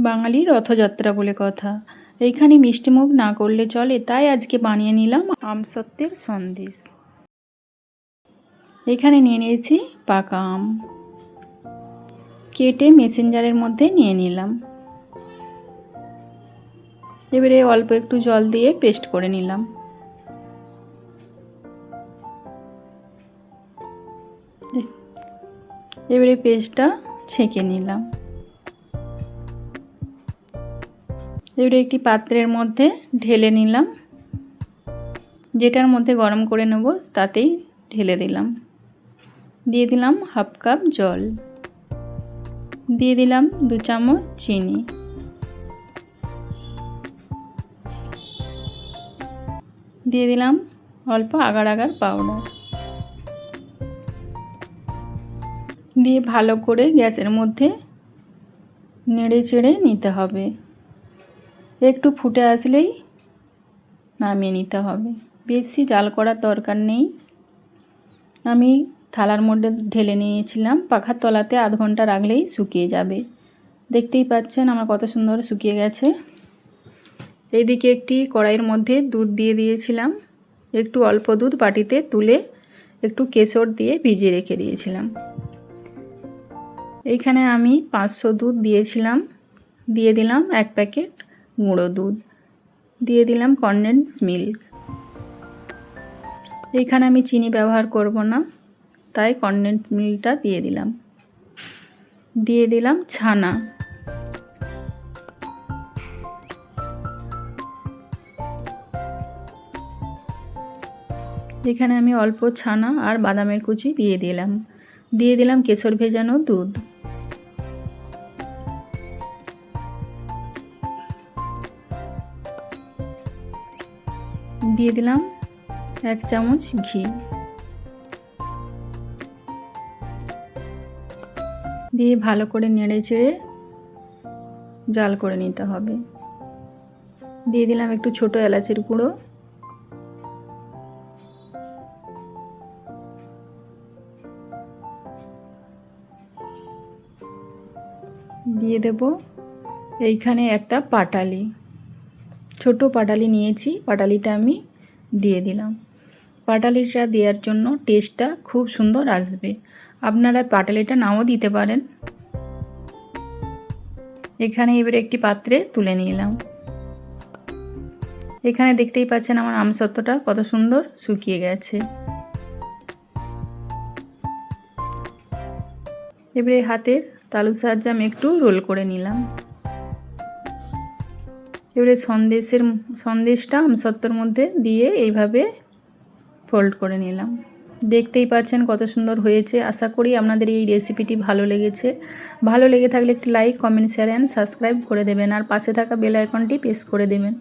বাঙালি রথযাত্রা বলে কথা। এইখানে মিষ্টিমুখ না করলে চলে, তাই আজকে বানিয়ে নিলাম আমসত্ত্বের সন্দেশ। এখানে নিয়ে নিয়েছি পাকা আম, কেটে মেসেঞ্জারের মধ্যে নিয়ে নিলাম। এবারে অল্প একটু জল দিয়ে পেস্ট করে নিলাম। এবারে পেস্টটা ছেঁকে নিলাম। এবারে একটি পাত্রের মধ্যে ঢেলে নিলাম, যেটার মধ্যে গরম করে নেব তাতেই ঢেলে দিলাম। দিয়ে দিলাম হাফ কাপ জল, দিয়ে দিলাম 2 চামচ চিনি, দিয়ে দিলাম অল্প আগার আগার পাউডার, দিয়ে ভালো করে গ্যাসের মধ্যে নেড়ে চেড়ে নিতে হবে। একটু ফুটে আসলেই নামিয়ে নিতে হবে, বেশি জাল করার দরকার নেই। আমি থালার মধ্যে ঢেলে নিয়েছিলাম, পাখার তলাতে আধ ঘন্টা রাখলেই শুকিয়ে যাবে। দেখতেই পাচ্ছেন আমার কত সুন্দর শুকিয়ে গেছে। এইদিকে একটি কড়াইয়ের মধ্যে দুধ দিয়ে দিয়েছিলাম, একটু অল্প দুধ বাটিতে তুলে একটু কেশর দিয়ে ভিজিয়ে রেখে দিয়েছিলাম। এইখানে আমি 500 দুধ দিয়েছিলাম, দিয়ে দিলাম 1 প্যাকেট গুঁড়ো দুধ, দিয়ে দিলাম কনডেন্স মিল্ক। এইখানে আমি চিনি ব্যবহার করব না, তাই কনডেন্স মিল্কটা দিয়ে দিলাম। দিয়ে দিলাম ছানা, এখানে আমি অল্প ছানা আর বাদামের কুচি দিয়ে দিলাম। দিয়ে দিলাম কেশর ভেজানো দুধ, দিয়ে দিলাম 1 চামচ ঘি, দিয়ে ভালো করে নেড়ে চেড়ে জাল করে নিতে হবে। দিয়ে দিলাম একটু ছোট এলাচের গুঁড়ো, দিয়ে দেব এইখানে একটা পাটালি, ছোট পাটালি নিয়েছি, পাটালিটা আমি দিয়ে দিলাম। পাটালিটা দেওয়ার জন্য টেস্টটা খুব সুন্দর আসবে। আপনারা পাটালিটা নাও দিতে পারেন। এখানে এবারে একটি পাত্রে তুলে নিলাম। এখানে দেখতেই পাচ্ছেন আমার আমসত্ত্বটা কত সুন্দর শুকিয়ে গেছে। এবারে হাতের তালুর সাহায্যে আমি একটু রোল করে নিলাম। এবারে সন্দেশটা আমসত্ত্বর মধ্যে দিয়ে এইভাবে ফোল্ড করে নিলাম। দেখতেই পাচ্ছেন কত সুন্দর হয়েছে। আশা করি আপনাদের এই রেসিপিটি ভালো লেগেছে। ভালো লেগে থাকলে একটি like, comment, share and subscribe করে দেবেন, আর পাশে থাকা বেল আইকনটি প্রেস করে দেবেন।